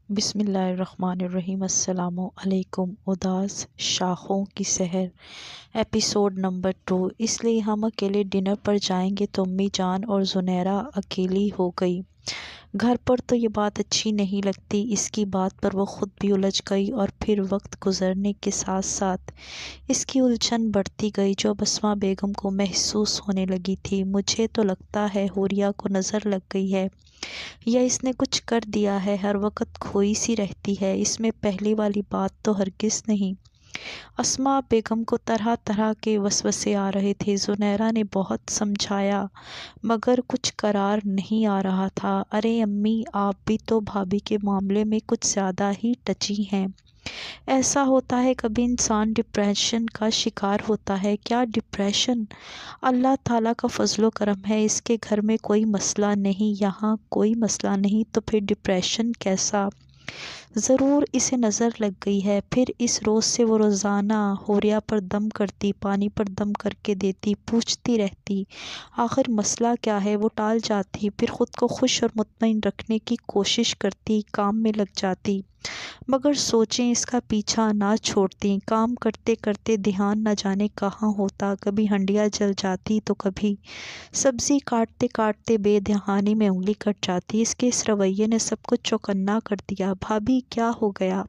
بسم اللہ الرحمن الرحیم۔ السلام علیکم۔ اداس شاخوں کی سحر، ایپیسوڈ نمبر 2۔ اس لیے ہم اکیلے ڈنر پر جائیں گے تو امی جان اور زنیرہ اکیلی ہو گئی۔ گھر پر تو یہ بات اچھی نہیں لگتی، اس کی بات پر وہ خود بھی الجھ گئی اور پھر وقت گزرنے کے ساتھ ساتھ اس کی الجھن بڑھتی گئی جو اسما بیگم کو محسوس ہونے لگی تھی۔ مجھے تو لگتا ہے حوریہ کو نظر لگ گئی ہے یا اس نے کچھ کر دیا ہے، ہر وقت کھوئی سی رہتی ہے، اس میں پہلی والی بات تو ہرگز نہیں۔ اسما بیگم کو طرح طرح کے وسوسے آ رہے تھے۔ زنیرہ نے بہت سمجھایا مگر کچھ قرار نہیں آ رہا تھا۔ ارے امی، آپ بھی تو بھابھی کے معاملے میں کچھ زیادہ ہی ٹچی ہیں۔ ایسا ہوتا ہے کبھی انسان ڈپریشن کا شکار ہوتا ہے۔ کیا ڈپریشن؟ اللہ تعالیٰ کا فضل و کرم ہے، اس کے گھر میں کوئی مسئلہ نہیں، یہاں کوئی مسئلہ نہیں، تو پھر ڈپریشن کیسا؟ ضرور اسے نظر لگ گئی ہے۔ پھر اس روز سے وہ روزانہ حوریہ پر دم کرتی، پانی پر دم کر کے دیتی، پوچھتی رہتی آخر مسئلہ کیا ہے۔ وہ ٹال جاتی، پھر خود کو خوش اور مطمئن رکھنے کی کوشش کرتی، کام میں لگ جاتی، مگر سوچیں اس کا پیچھا نہ چھوڑتی۔ کام کرتے کرتے دھیان نہ جانے کہاں ہوتا، کبھی ہنڈیا جل جاتی تو کبھی سبزی کاٹتے کاٹتے بے دھیانی میں انگلی کٹ جاتی۔ اس کے اس رویے نے سب کچھ چوکنا کر دیا۔ بھابھی کیا ہو گیا؟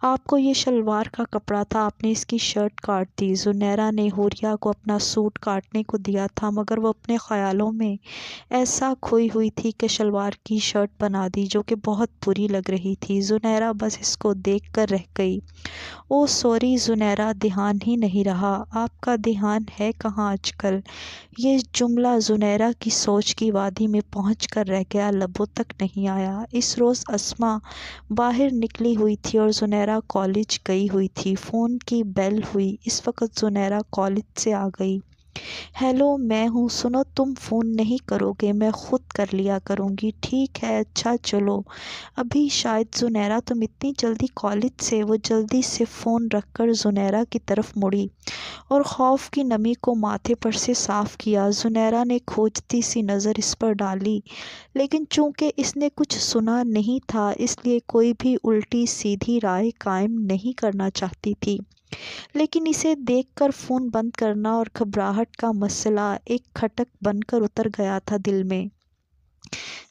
آپ کو یہ شلوار کا کپڑا تھا، آپ نے اس کی شرٹ کاٹ دی۔ زنیرہ نے حوریہ کو اپنا سوٹ کاٹنے کو دیا تھا مگر وہ اپنے خیالوں میں ایسا کھوئی ہوئی تھی کہ شلوار کی شرٹ بنا دی جو کہ بہت بری لگ رہی تھی۔ زنیرہ بس اس کو دیکھ کر رہ گئی۔ او سوری زنیرہ، دھیان ہی نہیں رہا۔ آپ کا دھیان ہے کہاں آج کل؟ یہ جملہ زنیرہ کی سوچ کی وادی میں پہنچ کر رہ گیا، لبوں تک نہیں آیا۔ اس روز اسما باہر نکلی ہوئی تھی اور زنیرہ کالج گئی ہوئی تھی۔ فون کی بیل ہوئی، اس وقت زنیرہ کالج سے آ گئی۔ ہیلو، میں ہوں، سنو تم فون نہیں کرو گے، میں خود کر لیا کروں گی۔ ٹھیک ہے، اچھا چلو۔ ابھی شاید زنیرہ، تم اتنی جلدی کالج سے؟ وہ جلدی سے فون رکھ کر زنیرہ کی طرف مڑی اور خوف کی نمی کو ماتھے پر سے صاف کیا۔ زنیرہ نے کھوجتی سی نظر اس پر ڈالی لیکن چونکہ اس نے کچھ سنا نہیں تھا اس لیے کوئی بھی الٹی سیدھی رائے قائم نہیں کرنا چاہتی تھی، لیکن اسے دیکھ کر فون بند کرنا اور گھبراہٹ کا مسئلہ ایک کھٹک بن کر اتر گیا تھا دل میں۔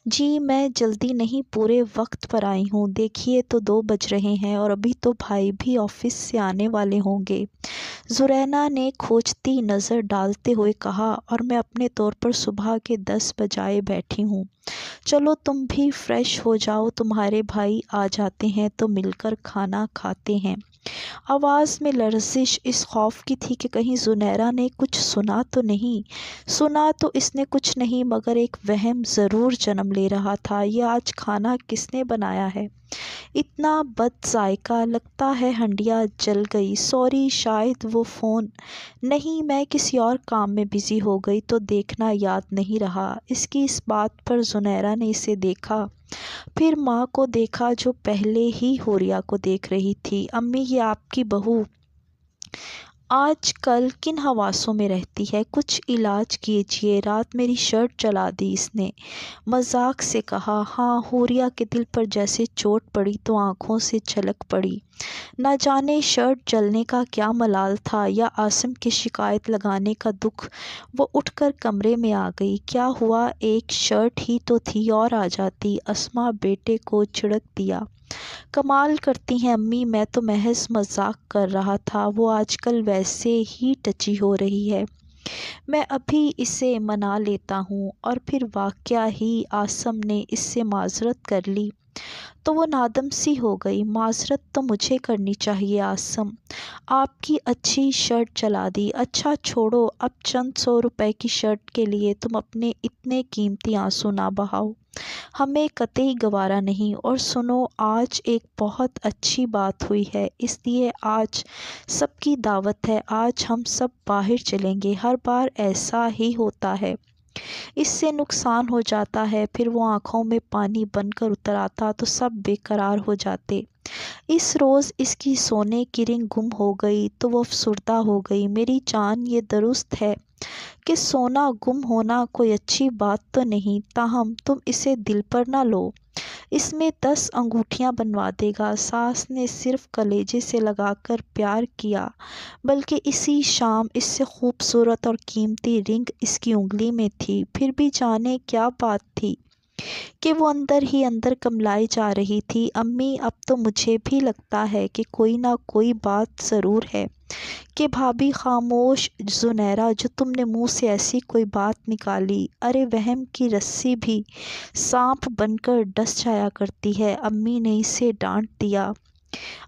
جی میں جلدی نہیں، پورے وقت پر آئی ہوں، دیکھیے تو 2 بج رہے ہیں اور ابھی تو بھائی بھی آفس سے آنے والے ہوں گے، زرینہ نے کھوجتی نظر ڈالتے ہوئے کہا، اور میں اپنے طور پر صبح کے 10 بجائے بیٹھی ہوں۔ چلو تم بھی فریش ہو جاؤ، تمہارے بھائی آ جاتے ہیں تو مل کر کھانا کھاتے ہیں۔ آواز میں لرزش اس خوف کی تھی کہ کہیں زنیرہ نے کچھ سنا تو نہیں۔ سنا تو اس نے کچھ نہیں مگر ایک وہم ضرور جنم لے رہا تھا۔ یہ آج کھانا کس نے بنایا ہے؟ اتنا بد ذائقہ، لگتا ہے ہنڈیا جل گئی۔ سوری، شاید وہ فون نہیں، میں کسی اور کام میں بزی ہو گئی تو دیکھنا یاد نہیں رہا۔ اس کی اس بات پر زنیرہ نے اسے دیکھا، پھر ماں کو دیکھا جو پہلے ہی حوریہ کو دیکھ رہی تھی۔ امی، یہ آپ کی بہو آج کل کن حواسوں میں رہتی ہے؟ کچھ علاج کیجیے۔ رات میری شرٹ جلا دی اس نے، مذاق سے کہا۔ ہاں، حوریہ کے دل پر جیسے چوٹ پڑی تو آنکھوں سے چھلک پڑی۔ نہ جانے شرٹ جلنے کا کیا ملال تھا یا عاصم کی شکایت لگانے کا دکھ۔ وہ اٹھ کر کمرے میں آ گئی۔ کیا ہوا، ایک شرٹ ہی تو تھی، اور آ جاتی۔ اسما بیٹے کو جھڑک دیا۔ کمال کرتی ہیں امی، میں تو محض مذاق کر رہا تھا، وہ آج کل ویسے ہی ٹچی ہو رہی ہے، میں ابھی اسے منا لیتا ہوں۔ اور پھر واقعہ ہی عاصم نے اس سے معذرت کر لی تو وہ نادم سی ہو گئی۔ معذرت تو مجھے کرنی چاہیے عاصم، آپ کی اچھی شرٹ جلا دی۔ اچھا چھوڑو، اب چند 100 روپے کی شرٹ کے لیے تم اپنے اتنے قیمتی آنسو نہ بہاؤ، ہمیں قطعی گوارا نہیں۔ اور سنو، آج ایک بہت اچھی بات ہوئی ہے، اس لیے آج سب کی دعوت ہے، آج ہم سب باہر چلیں گے۔ ہر بار ایسا ہی ہوتا ہے، اس سے نقصان ہو جاتا ہے۔ پھر وہ آنکھوں میں پانی بن کر اتر آتا تو سب بے قرار ہو جاتے۔ اس روز اس کی سونے کی رنگ گم ہو گئی تو وہ افسردہ ہو گئی۔ میری جان، یہ درست ہے کہ سونا گم ہونا کوئی اچھی بات تو نہیں، تاہم تم اسے دل پر نہ لو۔ اس میں 10 انگوٹھیاں بنوا دے گا۔ ساس نے صرف کلیجے سے لگا کر پیار کیا، بلکہ اسی شام اس سے خوبصورت اور قیمتی رنگ اس کی انگلی میں تھی۔ پھر بھی جانے کیا بات تھی کہ وہ اندر ہی اندر کملائی جا رہی تھی۔ امی، اب تو مجھے بھی لگتا ہے کہ کوئی نہ کوئی بات ضرور ہے۔ کہ بھابھی خاموش زنیرہ، جو تم نے منہ سے ایسی کوئی بات نکالی؟ ارے وہم کی رسی بھی سانپ بن کر ڈس جایا کرتی ہے، امی نے اسے ڈانٹ دیا۔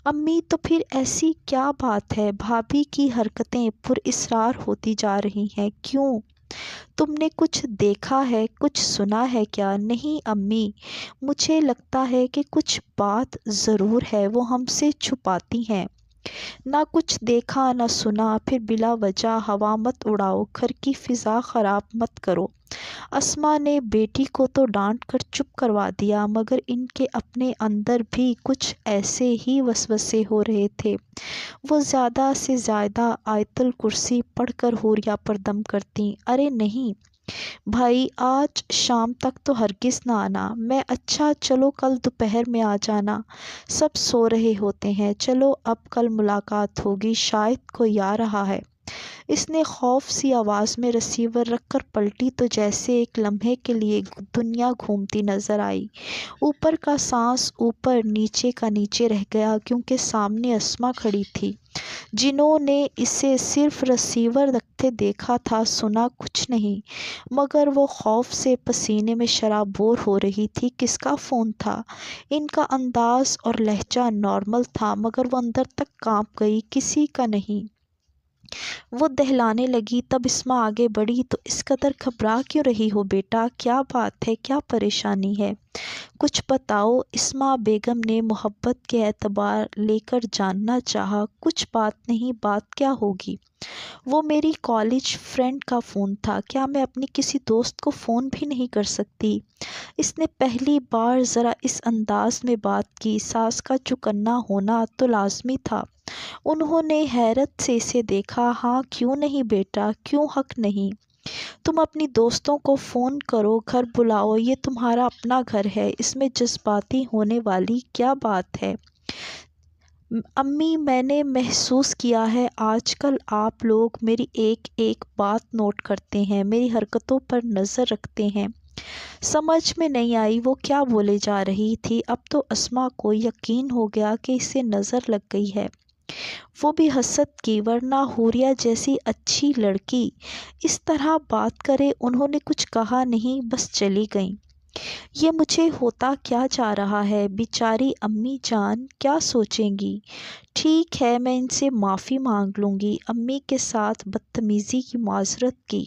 امی، تو پھر ایسی کیا بات ہے؟ بھابھی کی حرکتیں پر اسرار ہوتی جا رہی ہیں۔ کیوں؟ تم نے کچھ دیکھا ہے، کچھ سنا ہے کیا؟ نہیں امی، مجھے لگتا ہے کہ کچھ بات ضرور ہے، وہ ہم سے چھپاتی ہیں۔ نہ کچھ دیکھا نہ سنا، پھر بلا وجہ ہوا مت اڑاؤ، گھر کی فضا خراب مت کرو۔ اسما نے بیٹی کو تو ڈانٹ کر چپ کروا دیا، مگر ان کے اپنے اندر بھی کچھ ایسے ہی وسوسے ہو رہے تھے۔ وہ زیادہ سے زیادہ آیت الکرسی پڑھ کر حوریہ پر دم کرتیں۔ ارے نہیں بھائی، آج شام تک تو ہرگز نہ آنا۔ میں اچھا چلو کل دوپہر میں آ جانا، سب سو رہے ہوتے ہیں۔ چلو اب کل ملاقات ہوگی، شاید کوئی آ رہا ہے۔ اس نے خوف سی آواز میں ریسیور رکھ کر پلٹی تو جیسے ایک لمحے کے لیے دنیا گھومتی نظر آئی۔ اوپر کا سانس اوپر، نیچے کا نیچے رہ گیا، کیونکہ سامنے اسما کھڑی تھی، جنہوں نے اسے صرف ریسیور رکھتے دیکھا تھا، سنا کچھ نہیں، مگر وہ خوف سے پسینے میں شرابور ہو رہی تھی۔ کس کا فون تھا؟ ان کا انداز اور لہجہ نارمل تھا، مگر وہ اندر تک کانپ گئی۔ کسی کا نہیں۔ وہ دہلانے لگی۔ تب اسما آگے بڑھی۔ تو اس قدر گھبرا کیوں رہی ہو بیٹا؟ کیا بات ہے؟ کیا پریشانی ہے؟ کچھ بتاؤ۔ اسما بیگم نے محبت کے اعتبار لے کر جاننا چاہا۔ کچھ بات نہیں، بات کیا ہوگی؟ وہ میری کالج فرینڈ کا فون تھا۔ کیا میں اپنی کسی دوست کو فون بھی نہیں کر سکتی؟ اس نے پہلی بار ذرا اس انداز میں بات کی۔ ساس کا چوکنا ہونا تو لازمی تھا۔ انہوں نے حیرت سے اسے دیکھا۔ ہاں کیوں نہیں بیٹا، کیوں حق نہیں؟ تم اپنی دوستوں کو فون کرو، گھر بلاؤ، یہ تمہارا اپنا گھر ہے، اس میں جذباتی ہونے والی کیا بات ہے؟ امی، میں نے محسوس کیا ہے آج کل آپ لوگ میری ایک ایک بات نوٹ کرتے ہیں، میری حرکتوں پر نظر رکھتے ہیں۔ سمجھ میں نہیں آئی وہ کیا بولے جا رہی تھی۔ اب تو اسما کو یقین ہو گیا کہ اسے نظر لگ گئی ہے۔ وہ بھی حسد کی، ورنہ حوریہ جیسی اچھی لڑکی اس طرح بات کرے۔ انہوں نے کچھ کہا نہیں، بس چلی گئیں۔ یہ مجھے ہوتا کیا جا رہا ہے؟ بیچاری امی جان کیا سوچیں گی؟ ٹھیک ہے، میں ان سے معافی مانگ لوں گی۔ امی کے ساتھ بدتمیزی کی معذرت کی۔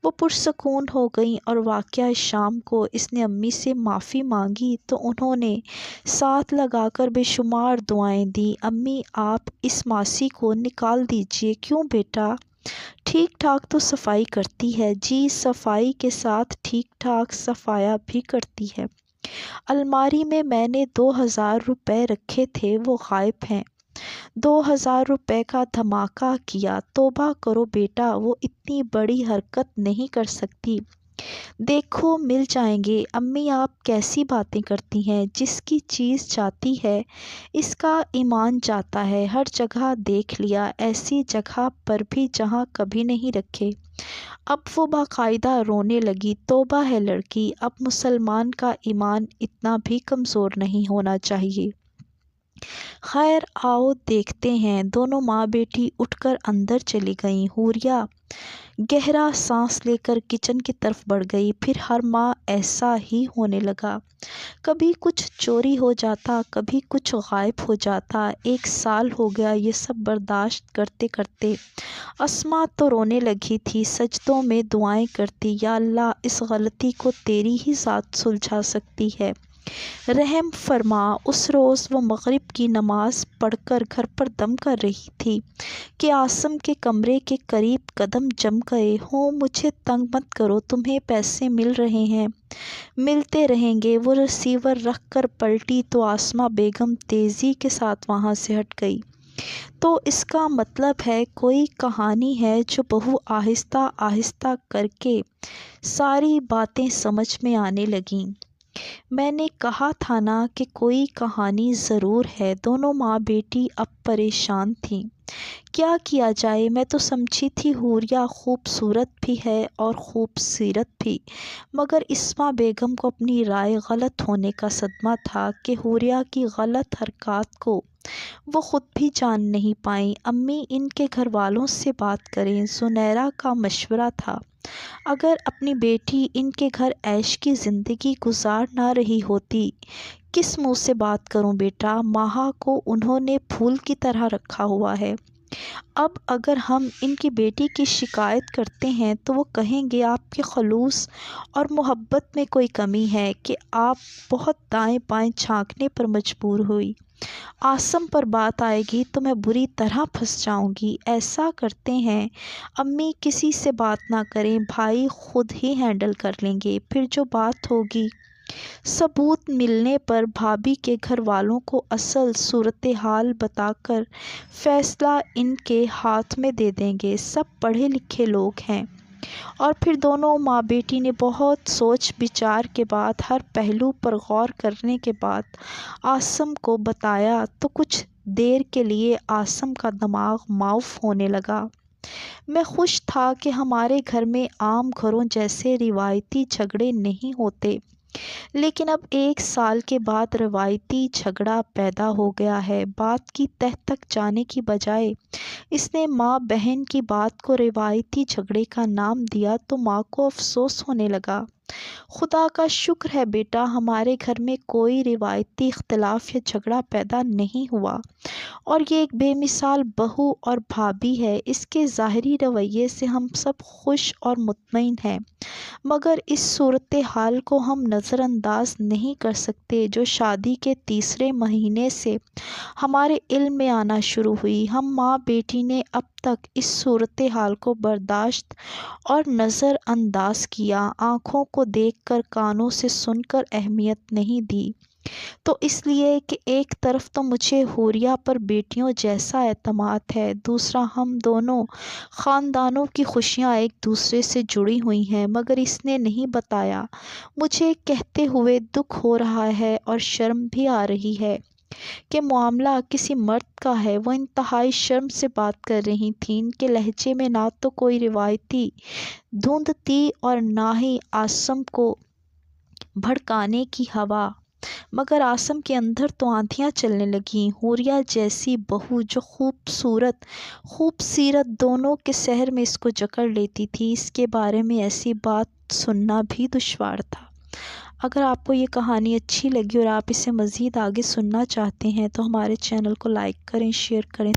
وہ پرسکون ہو گئیں، اور واقعہ شام کو اس نے امی سے معافی مانگی تو انہوں نے ساتھ لگا کر بے شمار دعائیں دیں۔ امی، آپ اس ماسی کو نکال دیجئے۔ کیوں بیٹا؟ ٹھیک ٹھاک تو صفائی کرتی ہے۔ جی، صفائی کے ساتھ ٹھیک ٹھاک صفایا بھی کرتی ہے۔ الماری میں نے 2000 روپے رکھے تھے، وہ غائب ہیں۔ 2000 روپے کا دھماکہ کیا؟ توبہ کرو بیٹا، وہ اتنی بڑی حرکت نہیں کر سکتی۔ دیکھو مل جائیں گے۔ امی، آپ کیسی باتیں کرتی ہیں؟ جس کی چیز جاتی ہے اس کا ایمان جاتا ہے۔ ہر جگہ دیکھ لیا، ایسی جگہ پر بھی جہاں کبھی نہیں رکھے۔ اب وہ باقاعدہ رونے لگی۔ توبہ ہے لڑکی، اب مسلمان کا ایمان اتنا بھی کمزور نہیں ہونا چاہیے۔ خیر آؤ دیکھتے ہیں۔ دونوں ماں بیٹی اٹھ کر اندر چلی گئیں۔ حوریہ گہرا سانس لے کر کچن کی طرف بڑھ گئی۔ پھر ہر ماہ ایسا ہی ہونے لگا، کبھی کچھ چوری ہو جاتا، کبھی کچھ غائب ہو جاتا۔ 1 سال ہو گیا یہ سب برداشت کرتے کرتے۔ اسما تو رونے لگی تھی، سجدوں میں دعائیں کرتی، یا اللہ اس غلطی کو تیری ہی ذات سلجھا سکتی ہے، رحم فرما۔ اس روز وہ مغرب کی نماز پڑھ کر گھر پر دم کر رہی تھی کہ عاصم کے کمرے کے قریب قدم جم گئے ہوں۔ مجھے تنگ مت کرو، تمہیں پیسے مل رہے ہیں، ملتے رہیں گے۔ وہ ریسیور رکھ کر پلٹی تو اسما بیگم تیزی کے ساتھ وہاں سے ہٹ گئی۔ تو اس کا مطلب ہے کوئی کہانی ہے؟ جو بہو آہستہ آہستہ کر کے ساری باتیں سمجھ میں آنے لگیں۔ میں نے کہا تھا نا کہ کوئی کہانی ضرور ہے۔ دونوں ماں بیٹی اب پریشان تھیں۔ کیا کیا جائے؟ میں تو سمجھی تھی حوریہ خوبصورت بھی ہے اور خوب سیرت بھی، مگر اسما بیگم کو اپنی رائے غلط ہونے کا صدمہ تھا کہ حوریہ کی غلط حرکات کو وہ خود بھی جان نہیں پائیں۔ امی ان کے گھر والوں سے بات کریں، زنیرہ کا مشورہ تھا۔ اگر اپنی بیٹی ان کے گھر عیش کی زندگی گزار نہ رہی ہوتی، کس منہ سے بات کروں بیٹا؟ ماہا کو انہوں نے پھول کی طرح رکھا ہوا ہے۔ اب اگر ہم ان کی بیٹی کی شکایت کرتے ہیں تو وہ کہیں گے آپ کے خلوص اور محبت میں کوئی کمی ہے کہ آپ بہت دائیں بائیں جھانکنے پر مجبور ہوئی۔ عاصم پر بات آئے گی تو میں بری طرح پھنس جاؤں گی۔ ایسا کرتے ہیں امی، کسی سے بات نہ کریں، بھائی خود ہی ہینڈل کر لیں گے، پھر جو بات ہوگی۔ ثبوت ملنے پر بھابھی کے گھر والوں کو اصل صورتحال بتا کر فیصلہ ان کے ہاتھ میں دے دیں گے۔ سب پڑھے لکھے لوگ ہیں۔ اور پھر دونوں ماں بیٹی نے بہت سوچ بچار کے بعد، ہر پہلو پر غور کرنے کے بعد عاصم کو بتایا تو کچھ دیر کے لیے عاصم کا دماغ معاف ہونے لگا۔ میں خوش تھا کہ ہمارے گھر میں عام گھروں جیسے روایتی جھگڑے نہیں ہوتے، لیکن اب 1 سال کے بعد روایتی جھگڑا پیدا ہو گیا ہے۔ بات کی تہ تک جانے کی بجائے اس نے ماں بہن کی بات کو روایتی جھگڑے کا نام دیا تو ماں کو افسوس ہونے لگا۔ خدا کا شکر ہے بیٹا، ہمارے گھر میں کوئی روایتی اختلاف یا جھگڑا پیدا نہیں ہوا، اور یہ ایک بے مثال بہو اور بھابھی ہے۔ اس کے ظاہری رویے سے ہم سب خوش اور مطمئن ہیں، مگر اس صورتحال کو ہم نظر انداز نہیں کر سکتے جو شادی کے تیسرے مہینے سے ہمارے علم میں آنا شروع ہوئی۔ ہم ماں بیٹی نے اب تک اس صورتحال کو برداشت اور نظر انداز کیا، آنکھوں کو دیکھ کر، کانوں سے سن کر اہمیت نہیں دی، تو اس لیے کہ ایک طرف تو مجھے حوریہ پر بیٹیوں جیسا اعتماد ہے، دوسرا ہم دونوں خاندانوں کی خوشیاں ایک دوسرے سے جڑی ہوئی ہیں، مگر اس نے نہیں بتایا۔ مجھے کہتے ہوئے دکھ ہو رہا ہے اور شرم بھی آ رہی ہے کہ معاملہ کسی مرد کا ہے۔ وہ انتہائی شرم سے بات کر رہی تھیں۔ ان کے لہجے میں نہ تو کوئی روایتی دھند تھی اور نہ ہی عاصم کو بھڑکانے کی ہوا، مگر عاصم کے اندر تو آندھیاں چلنے لگیں۔ حوریہ جیسی بہو جو خوبصورت خوب سیرت دونوں کے سحر میں اس کو جکڑ لیتی تھی، اس کے بارے میں ایسی بات سننا بھی دشوار تھا۔ اگر آپ کو یہ کہانی اچھی لگی اور آپ اسے مزید آگے سننا چاہتے ہیں تو ہمارے چینل کو لائک کریں، شیئر کریں۔